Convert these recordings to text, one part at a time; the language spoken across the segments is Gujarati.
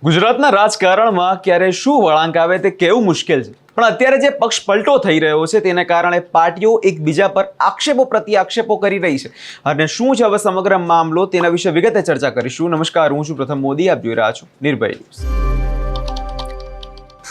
ગુજરાતના રાજકારણમાં ક્યારે શું વળાંક આવે તે કહેવું મુશ્કેલ છે, પણ અત્યારે જે પક્ષ પલટો થઈ રહ્યો છે તેને કારણે પાર્ટીઓ એકબીજા પર આક્ષેપો પ્રતિ આક્ષેપો કરી રહી છે. અને શું છે હવે સમગ્ર મામલો તેના વિશે વિગતે ચર્ચા કરીશું. નમસ્કાર, હું છું પ્રથમ મોદી, આપ જોઈ રહ્યા છો નિર્ભય ન્યૂઝ.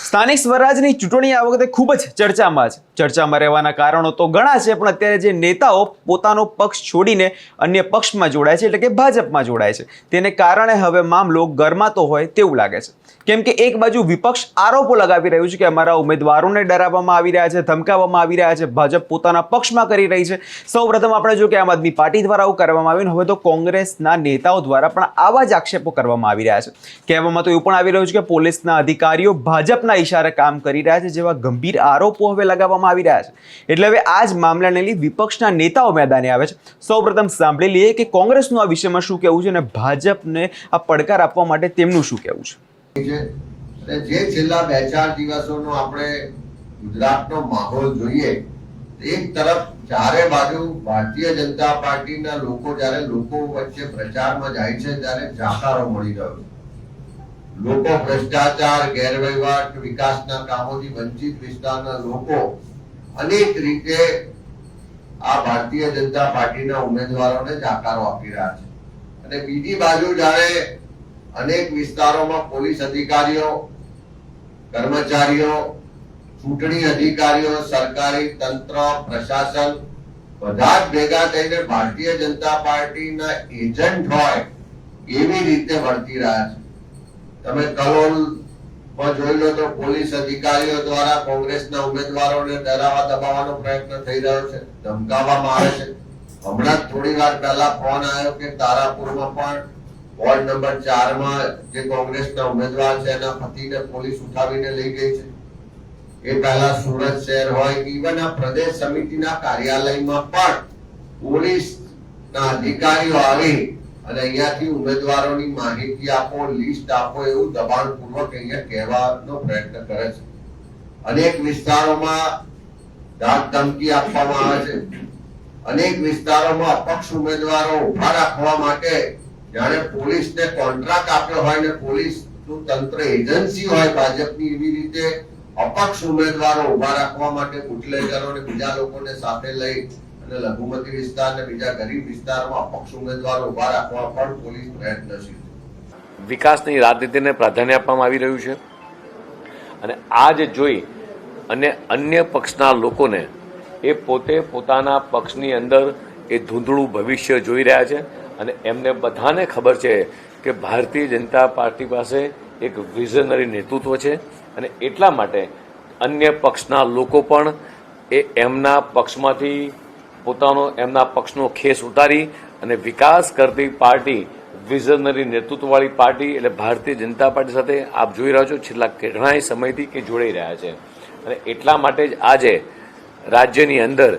સ્થાનિક સ્વરાજની ચૂંટણી આ વખતે ખૂબ જ ચર્ચામાં છે. ચર્ચામાં રહેવાના કારણો તો ઘણા છે, પણ અત્યારે જે નેતાઓ પોતાનો પક્ષ છોડીને અન્ય પક્ષમાં જોડાય છે, એટલે કે ભાજપમાં જોડાય છે, તેને કારણે હવે મામલો ગરમાતો હોય તેવું લાગે છે. કેમ કે એક બાજુ વિપક્ષ આરોપો લગાવી રહ્યું છે કે અમારા ઉમેદવારોને ડરાવવામાં આવી રહ્યા છે, ધમકાવવામાં આવી રહ્યા છે, ભાજપ પોતાના પક્ષમાં કરી રહી છે. સૌપ્રથમ આપણે જો કે આમ આદમી પાર્ટી દ્વારા આવું કરવામાં આવ્યું, હવે તો કોંગ્રેસના નેતાઓ દ્વારા પણ આવા જ આક્ષેપો કરવામાં આવી રહ્યા છે. કહેવામાં તો એવું પણ આવી રહ્યું છે કે પોલીસના અધિકારીઓ ભાજપના ઇશારે કામ કરી રહ્યા છે, જેવા ગંભીર આરોપો હવે લગાવવામાં આવી રહ્યા છે. એટલે હવે આ જ મામલાને લઈ વિપક્ષના નેતાઓ મેદાને આવે છે. સૌપ્રથમ સાંભળી લઈએ કે કોંગ્રેસનું આ વિષયમાં શું કહેવું છે અને ભાજપને આ પડકાર આપવા માટે તેમનું શું કહેવું છે. જે છેલ્લા 2-4 દિવસોનો આપણે ગુજરાતનો માહોલ જોઈએ, એક તરફ ચારે બાજુ ભારતીય જનતા પાર્ટીના લોકો જ્યારે લોકો વચ્ચે પ્રચારમાં જાય છે ત્યારે જાકારો મળી રહ્યો છે. લોકો ભ્રષ્ટાચાર, ગેરવહીવટ, વિકાસના કામોથી વંચિત વિસ્તારના લોકો અનેક રીતે આ ભારતીય જનતા પાર્ટીના ઉમેદવારોને જાકારો આપી રહ્યા છે. અને બીજી બાજુ જ્યારે અનેક વિસ્તારોમાં પોલીસ અધિકારીઓ, કર્મચારીઓ, ચૂંટણી અધિકારીઓ, સરકારી તંત્ર, પ્રશાસન બધા જ ભેગા થઈને ભારતીય જનતા પાર્ટીના એજન્ટ હોય એવી રીતે વર્તી રહ્યા છે. તમે કલોલમાં જોઈ લો તો પોલીસ અધિકારીઓ દ્વારા કોંગ્રેસના ઉમેદવારોને ડરાવવા દબાવવાનો પ્રયત્ન થઈ રહ્યો છે, ધમકાવવામાં આવે છે. હમણાં જ થોડી વાર પહેલા ફોન આવ્યો કે તારાપુરમાં પણ વોર્ડ નંબર 4 માં જે કોંગ્રેસના ઉમેદવાર છે એના પતિને પોલીસ ઉઠાવીને લઈ ગઈ છે. એ પહેલા સુરત શહેર હોય, ઇવન આ પ્રદેશ સમિતિના કાર્યાલયમાં પણ પોલીસના અધિકારીઓ આવી અને અહીંયાથી ઉમેદવારોની માહિતી આપો, લિસ્ટ આપો એવું દબાણપૂર્વક અહીંયા કહેવાનો પ્રયત્ન કરે છે. અનેક વિસ્તારોમાં ધાક ધમકી આપવામાં આવે છે. અનેક વિસ્તારોમાં અપક્ષ ઉમેદવારો ઉભા રાખવા માટે જાણે પોલીસને કોન્ટ્રાક્ટ આપ્યો હોય ને પોલીસનું તંત્ર એજન્સી હોય ભાજપની, એવી રીતે અપક્ષ ઉમેદવારો ઉભા રાખવા માટે બુટલેગરો અને બીજા લોકોને સાથે લઈ અને લઘુમતી વિસ્તાર અને બીજા ગરીબ વિસ્તારમાં અપક્ષ ઉમેદવારો ઉભા રાખવા પણ પોલીસ પ્રયત્નશીલ છે. વિકાસની રાજનીતિને પ્રાધાન્ય આપવામાં આવી રહ્યું છે અને આ જ જોઈ અને અન્ય પક્ષના લોકોને એ પોતે પોતાના પક્ષની અંદર એ ધૂંધળું ભવિષ્ય જોઈ રહ્યા છે. અને એમને બધાને ખબર છે કે ભારતીય જનતા પાર્ટી પાસે એક વિઝનરી નેતૃત્વ છે અને એટલા માટે અન્ય પક્ષના લોકો પણ એ એમના પક્ષમાંથી એમના પક્ષનો ખેસ ઉતારી અને વિકાસ કરતી પાર્ટી, વિઝનરી નેતૃત્વવાળી પાર્ટી એટલે ભારતીય જનતા પાર્ટી સાથે આપ જોઈ રહ્યા છો છેલ્લા ઘણા સમયથી કે જોડાઈ રહ્યા છે. અને એટલા માટે જ આજે રાજ્યની અંદર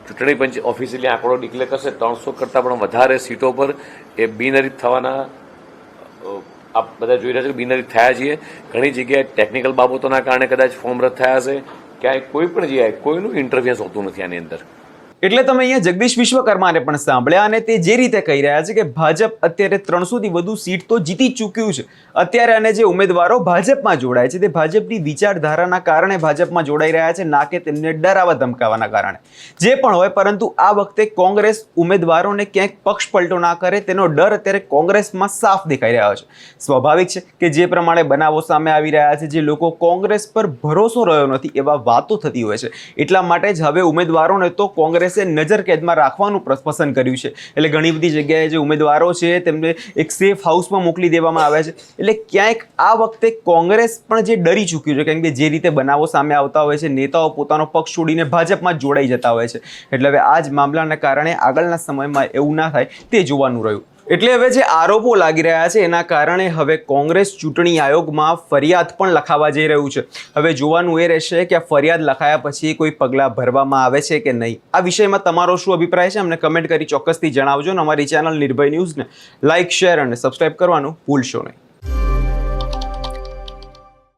ચૂંટણી પંચ ઓફિશિયલી આંકડો ડિક્લેર કરશે, 300 કરતાં પણ વધારે સીટો પર એ બિનહરીફ થવાના આપ બધા જોઈ રહ્યા છો કે બિનહરીફ થયા છીએ. ઘણી જગ્યાએ ટેકનિકલ બાબતોના કારણે કદાચ ફોર્મ રદ થયા હશે, ક્યાંય કોઈ પણ જગ્યાએ કોઈનું ઇન્ટરફિયન્સ હોતું નથી આની અંદર. એટલે તમે અહીંયા જગદીશ વિશ્વકર્માને પણ સાંભળ્યા અને તે જે રીતે કહી રહ્યા છે કે ભાજપ અત્યારે 300 થી વધુ સીટ તો જીતી ચૂક્યું છે અત્યારે, અને જે ઉમેદવારો ભાજપમાં જોડાય છે તે ભાજપની વિચારધારાના કારણે ભાજપમાં જોડાઈ રહ્યા છે, ના કે તેમને ડરાવવા ધમકાવવાના કારણે. જે પણ હોય, પરંતુ આ વખતે કોંગ્રેસ ઉમેદવારોને ક્યાંક પક્ષ પલટો ના કરે તેનો ડર અત્યારે કોંગ્રેસમાં સાફ દેખાઈ રહ્યો છે. સ્વાભાવિક છે કે જે પ્રમાણે બનાવો સામે આવી રહ્યા છે, જે લોકો કોંગ્રેસ પર ભરોસો રહ્યો નથી એવા વાતો થતી હોય છે, એટલા માટે જ હવે ઉમેદવારોને તો કોંગ્રેસ નજરકેદમાં રાખવાનું પસંદ કર્યું છે. એટલે ઘણી બધી જગ્યાએ જે ઉમેદવારો છે તેમને એક સેફ હાઉસમાં મોકલી દેવામાં આવ્યા છે. એટલે ક્યાંક આ વખતે કોંગ્રેસ પણ જે ડરી ચૂક્યું છે, કારણ કે જે રીતે બનાવો સામે આવતા હોય છે, નેતાઓ પોતાનો પક્ષ છોડીને ભાજપમાં જોડાઈ જતા હોય છે. એટલે હવે આ જ મામલાના કારણે આગળના સમયમાં એવું ના થાય તે જોવાનું રહ્યું. એટલે હવે જે આરોપો લાગી રહ્યા છે એના કારણે હવે કોંગ્રેસ ચૂંટણી આયોગમાં ફરિયાદ પણ લખાવા જઈ રહ્યું છે. હવે જોવાનું એ રહેશે કે આ ફરિયાદ લખાયા પછી કોઈ પગલાં ભરવામાં આવે છે કે નહીં. આ વિષયમાં તમારો શું અભિપ્રાય છે અમને કમેન્ટ કરી ચોક્કસથી જણાવજો. અને અમારી ચેનલ નિર્ભય ન્યૂઝને લાઇક, શેર અને સબસ્ક્રાઇબ કરવાનું ભૂલશો નહીં.